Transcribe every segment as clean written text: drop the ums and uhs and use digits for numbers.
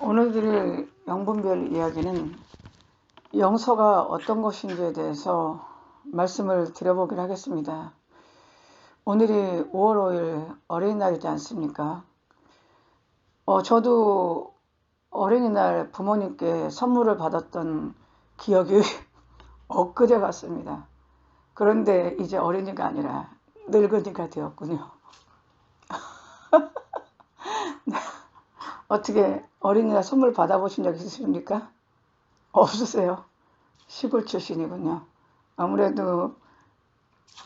오늘 드릴 영분별 이야기는 영서가 어떤 것인지에 대해서 말씀을 드려보기로 하겠습니다. 오늘이 5월 5일 어린이날이지 않습니까? 저도 어린이날 부모님께 선물을 받았던 기억이 엊그제 같습니다. 그런데 이제 어린이가 아니라 늙은이가 되었군요. 어떻게 어린이날 선물 받아보신 적 있으십니까? 없으세요? 시골 출신이군요. 아무래도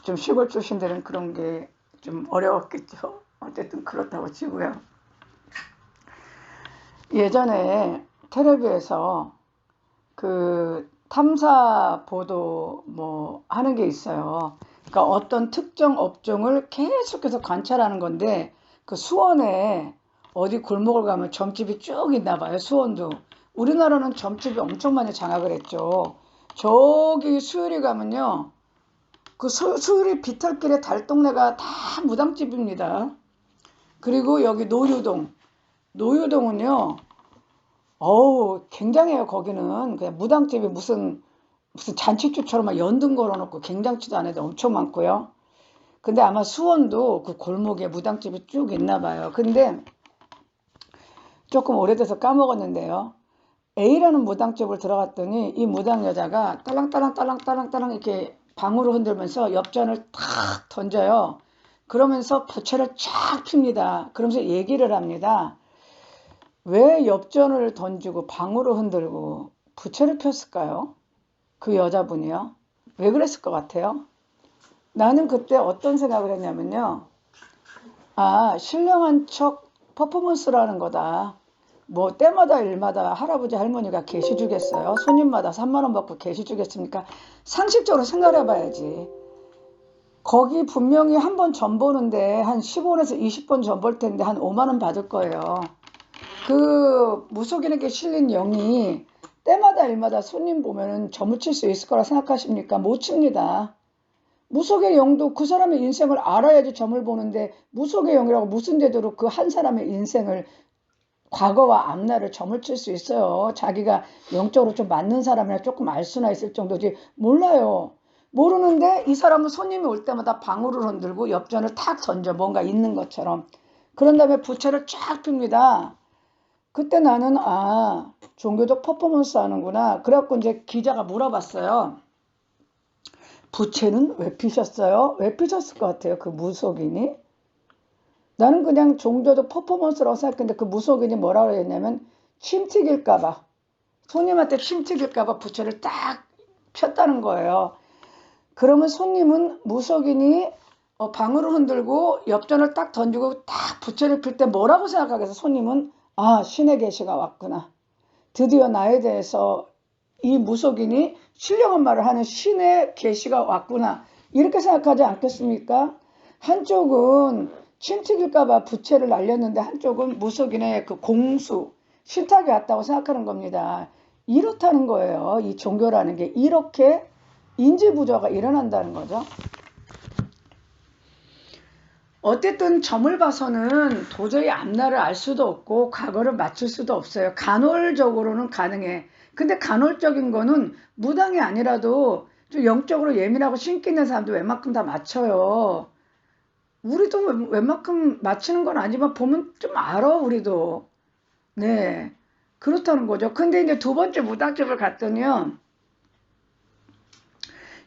좀 시골 출신들은 그런 게 좀 어려웠겠죠. 어쨌든 그렇다고 치고요. 예전에 텔레비에서 그 탐사 보도 뭐 하는 게 있어요. 그러니까 어떤 특정 업종을 계속해서 관찰하는 건데, 그 수원에 어디 골목을 가면 점집이 쭉 있나 봐요. 수원도. 우리나라는 점집이 엄청 많이 장악을 했죠. 저기 수유리 가면요, 그 수유리 비탈길의 달동네가 다 무당집입니다. 그리고 여기 노유동은요, 굉장해요. 거기는 그냥 무당집이 무슨 잔치집처럼 막 연등 걸어놓고 갱장치도 안 해도 엄청 많고요. 근데 아마 수원도 그 골목에 무당집이 쭉 있나 봐요. 근데 조금 오래돼서 까먹었는데요. A라는 무당집을 들어갔더니 이 무당 여자가 딸랑딸랑 이렇게 방울을 흔들면서 엽전을 탁 던져요. 그러면서 부채를 쫙 핍니다. 그러면서 얘기를 합니다. 왜 엽전을 던지고 방울을 흔들고 부채를 폈을까요? 그 여자분이요. 왜 그랬을 것 같아요? 나는 그때 어떤 생각을 했냐면요. 신령한 척 퍼포먼스라는 거다. 뭐 때마다 일마다 할아버지 할머니가 게시 주겠어요? 손님마다 3만 원 받고 게시 주겠습니까? 상식적으로 생각해 봐야지. 거기 분명히 한 번 전 보는데 한 15원에서 20번 전 볼 텐데 한 5만 원 받을 거예요. 그 무속인에게 실린 영이 때마다 일마다 손님 보면은 점을 칠 수 있을 거라 생각하십니까? 못 칩니다. 무속의 영도 그 사람의 인생을 알아야지 점을 보는데, 무속의 영이라고 무슨 제도로 그 한 사람의 인생을, 과거와 앞날을 점을 칠 수 있어요? 자기가 영적으로 좀 맞는 사람이나 조금 알 수나 있을 정도지. 몰라요. 모르는데 이 사람은 손님이 올 때마다 방울을 흔들고 엽전을 탁 던져, 뭔가 있는 것처럼. 그런 다음에 부채를 쫙 핍니다. 그때 나는 종교적 퍼포먼스 하는구나. 그래갖고 이제 기자가 물어봤어요. 부채는 왜 피셨어요? 왜 피셨을 것 같아요? 그 무속인이? 나는 그냥 종교적 퍼포먼스라고 생각했는데, 그 무속인이 뭐라고 했냐면 침 튀길까봐, 손님한테 침 튀길까봐 부채를 딱 폈다는 거예요. 그러면 손님은 무속인이 방울을 흔들고 엽전을 딱 던지고 딱 부채를 필 때 뭐라고 생각하겠어? 손님은 신의 계시가 왔구나. 드디어 나에 대해서 이 무속인이 신령한 말을 하는 신의 계시가 왔구나. 이렇게 생각하지 않겠습니까? 한쪽은 침 튀길까봐 부채를 날렸는데 한쪽은 무속인의 그 공수, 신탁이 왔다고 생각하는 겁니다. 이렇다는 거예요. 이 종교라는 게 이렇게 인지부조가 일어난다는 거죠. 어쨌든 점을 봐서는 도저히 앞날을 알 수도 없고 과거를 맞출 수도 없어요. 간헐적으로는 가능해. 근데 간헐적인 거는 무당이 아니라도 좀 영적으로 예민하고 신기 있는 사람도 웬만큼 다 맞춰요. 우리도 웬만큼 맞히는 건 아니지만 보면 좀 알아, 우리도. 네. 그렇다는 거죠. 근데 이제 두 번째 무당집을 갔더니요,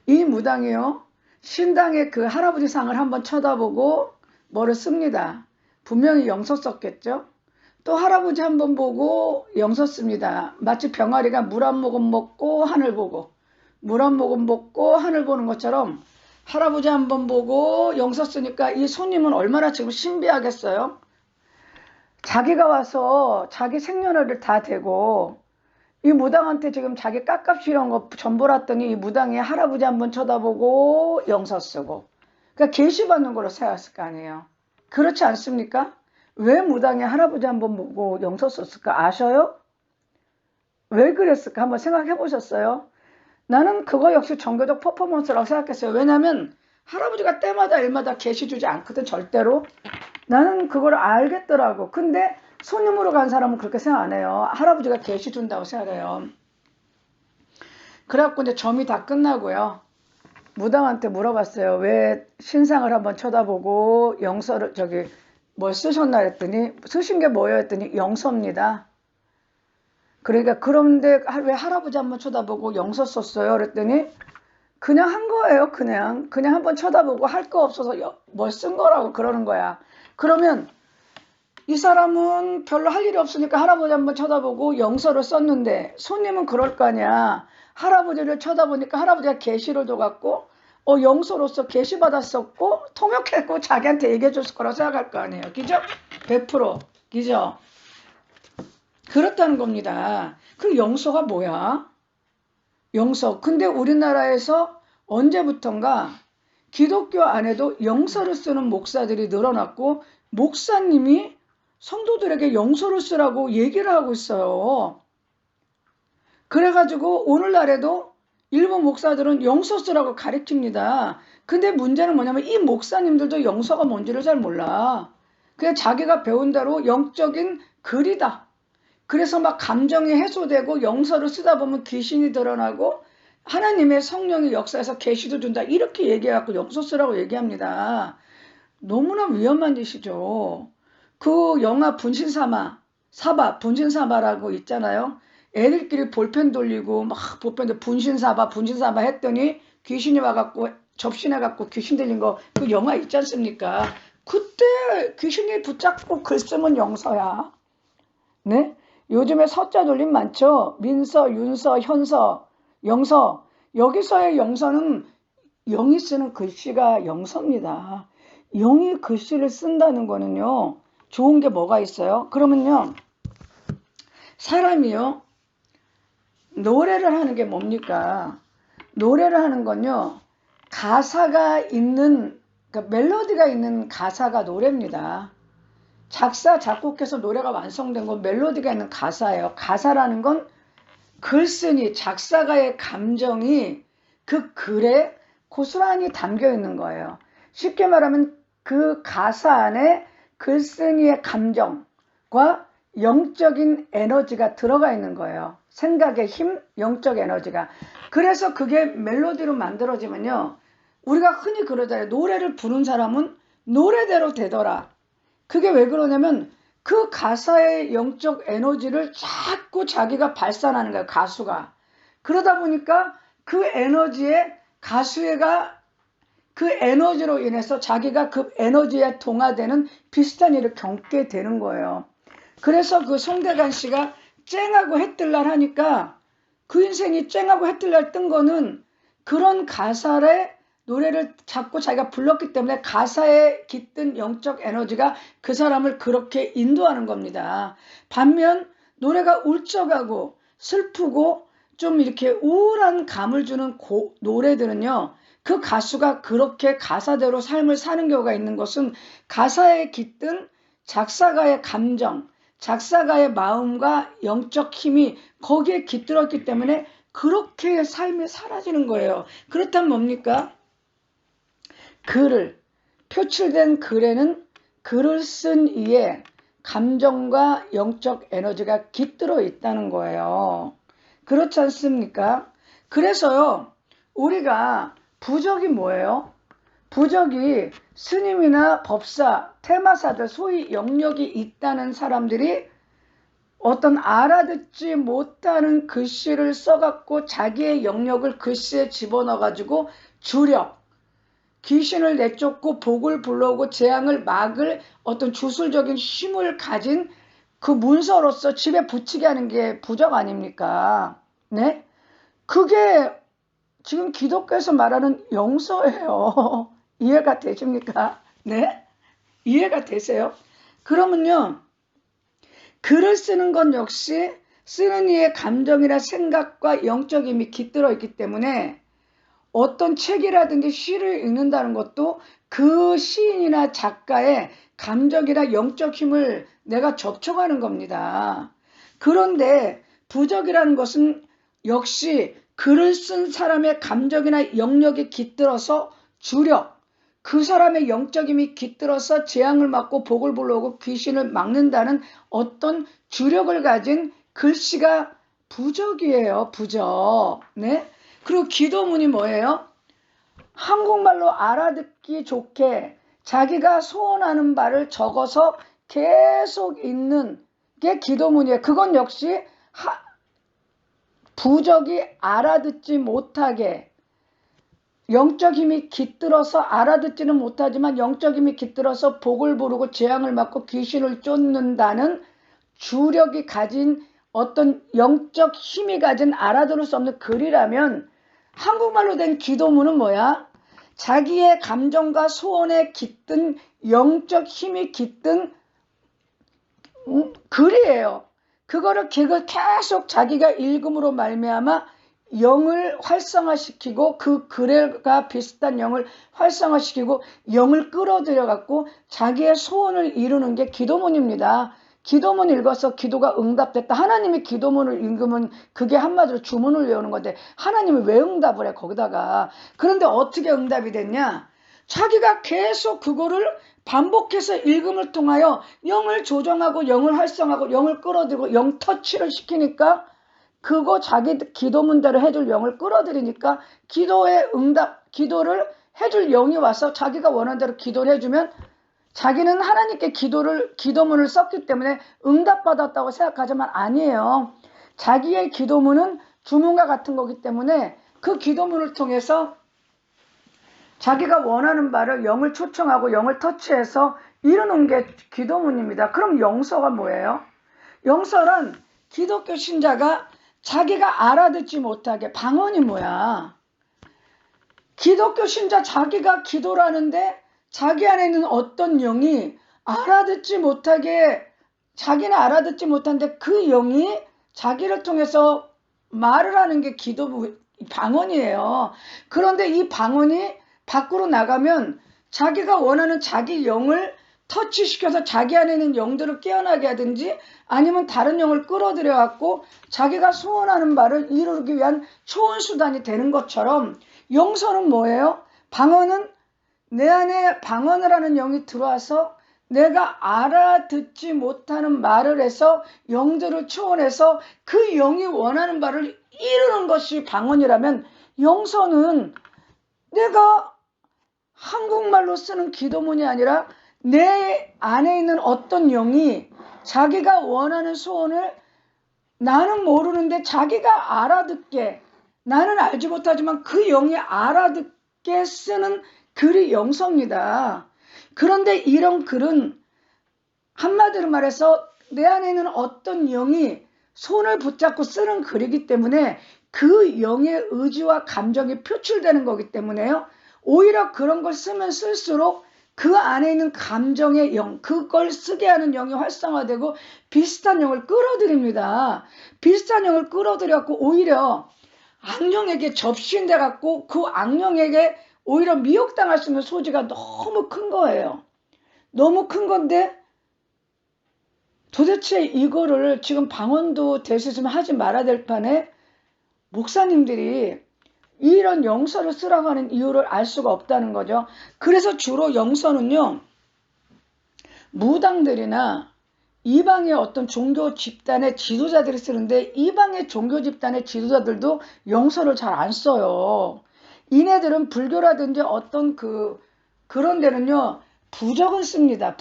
이 무당이요, 신당의 그 할아버지 상을 한번 쳐다보고 뭐를 씁니다. 분명히 영서 썼겠죠. 또 할아버지 한번 보고 영서 씁니다. 마치 병아리가 물 한 모금 먹고 하늘 보고, 물 한 모금 먹고 하늘 보는 것처럼 할아버지 한번 보고 영서 쓰니까 이 손님은 얼마나 지금 신비하겠어요. 자기가 와서 자기 생년월일 다 대고 이 무당한테 지금 자기 깝깝이 이런 거 전보랐더니 이 무당이 할아버지 한번 쳐다보고 영서 쓰고, 그러니까 계시 받는 걸로 생각했을 거 아니에요. 그렇지 않습니까? 왜 무당이 할아버지 한번 보고 영서 썼을까 아셔요? 왜 그랬을까 한번 생각해 보셨어요? 나는 그거 역시 종교적 퍼포먼스라고 생각했어요. 왜냐면 할아버지가 때마다 일마다 계시 주지 않거든, 절대로. 나는 그걸 알겠더라고. 근데 손님으로 간 사람은 그렇게 생각 안 해요. 할아버지가 계시 준다고 생각해요. 그래갖고 이제 점이 다 끝나고요. 무당한테 물어봤어요. 왜 신상을 한번 쳐다보고 영서를 뭘 쓰셨나 했더니 쓰신 게 뭐예요 했더니 영서입니다. 그러니까 그런데 왜 할아버지 한번 쳐다보고 영서 썼어요 그랬더니 그냥 한 거예요. 그냥 한번 쳐다보고 할 거 없어서 뭘 쓴 거라고 그러는 거야. 그러면 이 사람은 별로 할 일이 없으니까 할아버지 한번 쳐다보고 영서를 썼는데 손님은 그럴 거 아니야. 할아버지를 쳐다보니까 할아버지가 계시를 줘갖고 영서로서 계시 받았었고 통역했고 자기한테 얘기해 줬을 거라고 생각할 거 아니에요. 그죠? 100% 그죠? 그렇다는 겁니다. 그 영서가 뭐야? 영서. 근데 우리나라에서 언제부턴가 기독교 안에도 영서를 쓰는 목사들이 늘어났고 목사님이 성도들에게 영서를 쓰라고 얘기를 하고 있어요. 그래가지고 오늘날에도 일본 목사들은 영서 쓰라고 가르칩니다. 근데 문제는 뭐냐면 이 목사님들도 영서가 뭔지를 잘 몰라. 그냥 자기가 배운 대로 영적인 글이다. 그래서 막 감정이 해소되고 영서를 쓰다 보면 귀신이 드러나고 하나님의 성령의 역사에서 계시도 준다. 이렇게 얘기해갖고 영서 쓰라고 얘기합니다. 너무나 위험한 짓이죠. 그 영화 분신사바라고 있잖아요. 애들끼리 볼펜 돌리고 막 볼펜 분신사바 했더니 귀신이 와갖고 접신해갖고 귀신 들린 거 그 영화 있지 않습니까? 그때 귀신이 붙잡고 글 쓰면 영서야. 네? 요즘에 서자 돌림 많죠? 민서, 윤서, 현서, 영서. 여기서의 영서는 영이 쓰는 글씨가 영서입니다. 영이 글씨를 쓴다는 거는요. 좋은 게 뭐가 있어요? 그러면요. 사람이요. 노래를 하는 게 뭡니까? 노래를 하는 건요. 가사가 있는 그러니까 멜로디가 있는 가사가 노래입니다. 작사 작곡해서 노래가 완성된 건 멜로디가 있는 가사예요. 가사라는 건 글쓴이 작사가의 감정이 그 글에 고스란히 담겨 있는 거예요. 쉽게 말하면 그 가사 안에 글쓴이의 감정과 영적인 에너지가 들어가 있는 거예요. 생각의 힘, 영적 에너지가. 그래서 그게 멜로디로 만들어지면요. 우리가 흔히 그러잖아요. 노래를 부른 사람은 노래대로 되더라. 그게 왜 그러냐면 그 가사의 영적 에너지를 자꾸 자기가 발산하는 거예요. 가수가. 그러다 보니까 그 에너지에 가수가 그 에너지로 인해서 자기가 그 에너지에 동화되는 비슷한 일을 겪게 되는 거예요. 그래서 그 송대관 씨가 쨍하고 해뜰날 하니까 그 인생이 쨍하고 해뜰날 뜬 거는 그런 가사의 노래를 자꾸 자기가 불렀기 때문에 가사에 깃든 영적 에너지가 그 사람을 그렇게 인도하는 겁니다. 반면 노래가 울적하고 슬프고 좀 이렇게 우울한 감을 주는 노래들은요. 그 가수가 그렇게 가사대로 삶을 사는 경우가 있는 것은 가사에 깃든 작사가의 감정, 작사가의 마음과 영적 힘이 거기에 깃들었기 때문에 그렇게 삶이 사라지는 거예요. 그렇다면 뭡니까? 표출된 글에는 글을 쓴 이의 감정과 영적 에너지가 깃들어 있다는 거예요. 그렇지 않습니까? 그래서요, 우리가 부적이 뭐예요? 부적이 스님이나 법사, 테마사들, 소위 영역이 있다는 사람들이 어떤 알아듣지 못하는 글씨를 써갖고 자기의 영역을 글씨에 집어넣어가지고 주력, 귀신을 내쫓고 복을 불러오고 재앙을 막을 어떤 주술적인 힘을 가진 그 문서로서 집에 붙이게 하는 게 부적 아닙니까? 네? 그게 지금 기독교에서 말하는 영서예요. 이해가 되십니까? 네? 이해가 되세요? 그러면요. 글을 쓰는 건 역시 쓰는 이의 감정이나 생각과 영적 힘이 깃들어 있기 때문에 어떤 책이라든지 시를 읽는다는 것도 그 시인이나 작가의 감정이나 영적 힘을 내가 접촉하는 겁니다. 그런데 부적이라는 것은 역시 글을 쓴 사람의 감정이나 영역이 깃들어서 주력, 그 사람의 영적 힘이 깃들어서 재앙을 막고 복을 불러오고 귀신을 막는다는 어떤 주력을 가진 글씨가 부적이에요. 부적. 네? 그리고 기도문이 뭐예요? 한국말로 알아듣기 좋게 자기가 소원하는 바를 적어서 계속 읽는 게 기도문이에요. 그건 역시 부적이 알아듣지 못하게, 영적 힘이 깃들어서 알아듣지는 못하지만 영적 힘이 깃들어서 복을 부르고 재앙을 막고 귀신을 쫓는다는 주력이 가진 어떤 영적 힘이 가진 알아들을 수 없는 글이라면, 한국말로 된 기도문은 뭐야? 자기의 감정과 소원에 깃든 영적 힘이 깃든 글이에요. 그거를 계속 자기가 읽음으로 말미암아 영을 활성화시키고 그 글과 비슷한 영을 활성화시키고 영을 끌어들여 갖고 자기의 소원을 이루는 게 기도문입니다. 기도문 읽어서 기도가 응답됐다. 하나님이 기도문을 읽으면 그게 한마디로 주문을 외우는 건데 하나님이 왜 응답을 해 거기다가. 그런데 어떻게 응답이 됐냐? 자기가 계속 그거를 반복해서 읽음을 통하여 영을 조정하고 영을 활성하고 영을 끌어들이고 영 터치를 시키니까 그거 자기 기도문대로 해줄 영을 끌어들이니까 기도의 응답, 기도를 해줄 영이 와서 자기가 원하는 대로 기도를 해주면 자기는 하나님께 기도문을 썼기 때문에 응답받았다고 생각하지만 아니에요. 자기의 기도문은 주문과 같은 거기 때문에 그 기도문을 통해서 자기가 원하는 바를 영을 초청하고 영을 터치해서 이루는 게 기도문입니다. 그럼 영서가 뭐예요? 영서는 기독교 신자가 자기가 알아듣지 못하게, 방언이 뭐야? 기독교 신자 자기가 기도를 하는데 자기 안에 있는 어떤 영이 알아듣지 못하게, 자기는 알아듣지 못하는데 그 영이 자기를 통해서 말을 하는 게 방언이에요. 그런데 이 방언이 밖으로 나가면 자기가 원하는 자기 영을 터치시켜서 자기 안에 있는 영들을 깨어나게 하든지 아니면 다른 영을 끌어들여 갖고 자기가 소원하는 바를 이루기 위한 좋은 수단이 되는 것처럼 영서는 뭐예요? 방언은 내 안에 방언을 하는 영이 들어와서 내가 알아듣지 못하는 말을 해서 영들을 초원해서 그 영이 원하는 바를 이루는 것이 방언이라면, 영서는 내가 한국말로 쓰는 기도문이 아니라 내 안에 있는 어떤 영이 자기가 원하는 소원을 나는 모르는데 자기가 알아듣게, 나는 알지 못하지만 그 영이 알아듣게 쓰는 글이 영서입니다. 그런데 이런 글은 한마디로 말해서 내 안에 있는 어떤 영이 손을 붙잡고 쓰는 글이기 때문에 그 영의 의지와 감정이 표출되는 거기 때문에요. 오히려 그런 걸 쓰면 쓸수록 그 안에 있는 감정의 영, 그걸 쓰게 하는 영이 활성화되고 비슷한 영을 끌어들입니다. 비슷한 영을 끌어들여갖고 오히려 악령에게 접신돼 갖고 그 악령에게 오히려 미혹당할 수 있는 소지가 너무 큰 거예요. 너무 큰 건데 도대체 이거를 지금 방언도 될 수 있으면 하지 말아야 될 판에 목사님들이 이런 영서를 쓰라고 하는 이유를 알 수가 없다는 거죠. 그래서 주로 영서는요, 무당들이나 이방의 어떤 종교 집단의 지도자들이 쓰는데 이방의 종교 집단의 지도자들도 영서를 잘 안 써요. 이네들은 불교라든지 어떤 그런 데는요, 부적을 씁니다.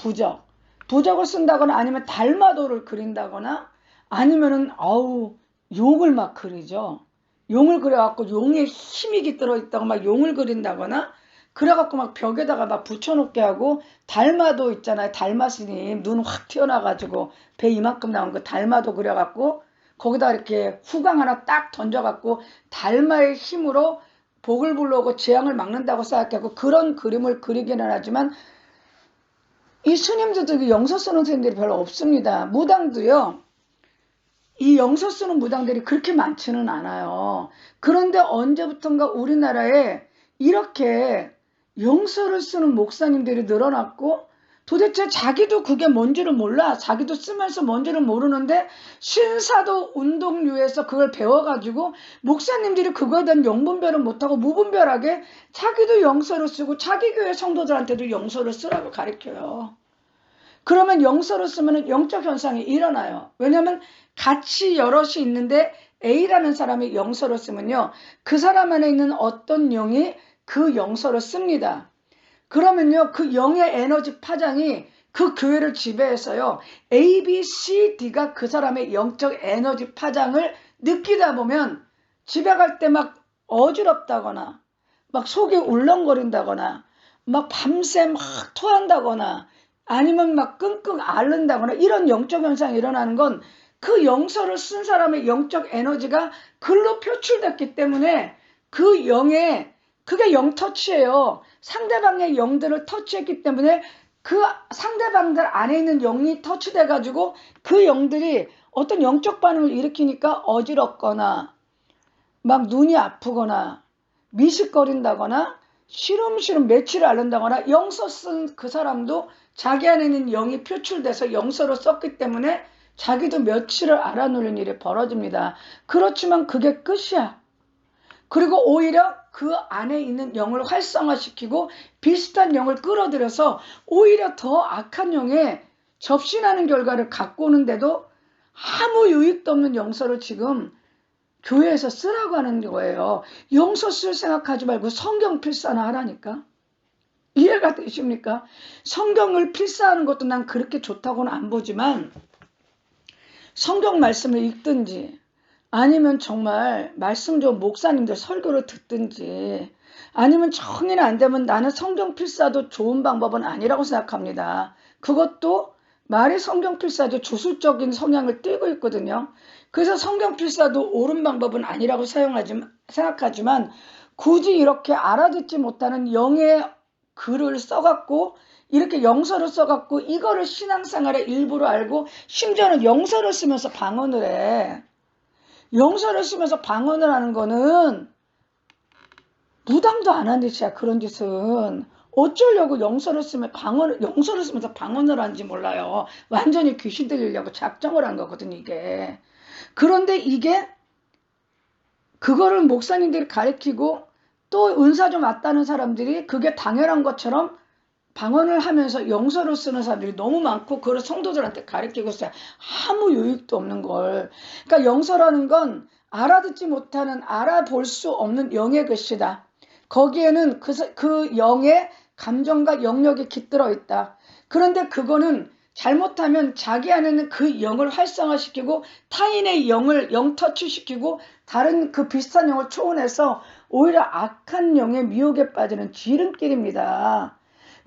부적을 쓴다거나 아니면 달마도를 그린다거나 아니면은 용을 막 그리죠. 용을 그려갖고 용의 힘이 깃들어 있다고 막 용을 그린다거나 그래갖고 막 벽에다가 막 붙여놓게 하고, 달마도 있잖아요. 달마스님 눈 확 튀어나가지고 배 이만큼 나온 거 달마도 그려갖고 거기다 이렇게 후광 하나 딱 던져갖고 달마의 힘으로 복을 불러오고 재앙을 막는다고 생각하고 그런 그림을 그리기는 하지만 이 스님들도 영서 쓰는 스님들이 별로 없습니다. 무당도요, 이 영서 쓰는 무당들이 그렇게 많지는 않아요. 그런데 언제부턴가 우리나라에 이렇게 영서를 쓰는 목사님들이 늘어났고 도대체 자기도 그게 뭔지를 몰라. 자기도 쓰면서 뭔지를 모르는데 신사도 운동류에서 그걸 배워가지고 목사님들이 그거에 대한 영분별을 못하고 무분별하게 자기도 영서를 쓰고 자기 교회 성도들한테도 영서를 쓰라고 가르쳐요. 그러면 영서를 쓰면 영적 현상이 일어나요. 왜냐하면 같이 여럿이 있는데 A라는 사람이 영서를 쓰면요, 그 사람 안에 있는 어떤 영이 그 영서를 씁니다. 그러면요, 그 영의 에너지 파장이 그 교회를 지배해서요, A, B, C, D가 그 사람의 영적 에너지 파장을 느끼다 보면 집에 갈 때 막 어지럽다거나 막 속이 울렁거린다거나 막 밤새 막 토한다거나 아니면 막 끙끙 앓는다거나 이런 영적 현상이 일어나는 건 그 영서를 쓴 사람의 영적 에너지가 글로 표출됐기 때문에 그 영의, 그게 영터치예요. 상대방의 영들을 터치했기 때문에 그 상대방들 안에 있는 영이 터치돼 가지고 그 영들이 어떤 영적 반응을 일으키니까 어지럽거나 막 눈이 아프거나 미식거린다거나 시름시름 며칠을 앓는다거나 영서 쓴 그 사람도 자기 안에 있는 영이 표출돼서 영서로 썼기 때문에 자기도 며칠을 앓아누는 일이 벌어집니다. 그렇지만 그게 끝이야. 그리고 오히려 그 안에 있는 영을 활성화시키고 비슷한 영을 끌어들여서 오히려 더 악한 영에 접신하는 결과를 갖고 오는데도 아무 유익도 없는 영서를 지금 교회에서 쓰라고 하는 거예요. 영서 쓸 생각하지 말고 성경 필사나 하라니까. 이해가 되십니까? 성경을 필사하는 것도 난 그렇게 좋다고는 안 보지만 성경 말씀을 읽든지 아니면 정말 말씀 좋은 목사님들 설교를 듣든지 아니면 정리는 안 되면 나는 성경 필사도 좋은 방법은 아니라고 생각합니다. 그것도 말이 성경 필사도 주술적인 성향을 띠고 있거든요. 그래서 성경 필사도 옳은 방법은 아니라고 생각하지만 굳이 이렇게 알아듣지 못하는 영의 글을 써갖고 이렇게 영서를 써갖고 이거를 신앙생활의 일부로 알고 심지어는 영서를 쓰면서 방언을 해. 영서를 쓰면서 방언을 하는 거는 무당도 안 하는 짓이야. 그런 짓은. 어쩌려고 영서를 쓰면서 방언을 하는지 몰라요. 완전히 귀신 들리려고 작정을 한 거거든, 이게. 그런데 이게 그거를 목사님들이 가르치고 또 은사 좀 왔다는 사람들이 그게 당연한 것처럼 방언을 하면서 영서를 쓰는 사람들이 너무 많고 그걸 성도들한테 가르치고 있어요. 아무 유익도 없는 걸. 그러니까 영서라는 건 알아듣지 못하는, 알아볼 수 없는 영의 글씨다. 거기에는 그 영의 감정과 영역이 깃들어 있다. 그런데 그거는 잘못하면 자기 안에는 그 영을 활성화시키고 타인의 영을 영터치시키고 다른 그 비슷한 영을 초원해서 오히려 악한 영의 미혹에 빠지는 지름길입니다.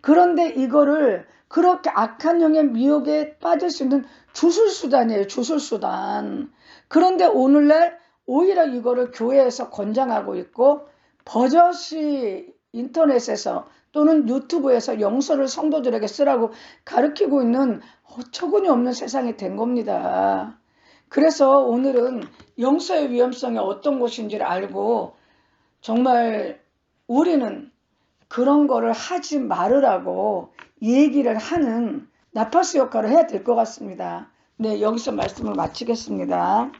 그런데 이거를 그렇게 악한 영의 미혹에 빠질 수 있는 주술수단이에요. 주술수단. 그런데 오늘날 오히려 이거를 교회에서 권장하고 있고 버젓이 인터넷에서 또는 유튜브에서 영서를 성도들에게 쓰라고 가르치고 있는 어처구니 없는 세상이 된 겁니다. 그래서 오늘은 영서의 위험성이 어떤 것인지를 알고 정말 우리는 그런 거를 하지 말으라고 얘기를 하는 나팔수 역할을 해야 될 것 같습니다. 네, 여기서 말씀을 마치겠습니다.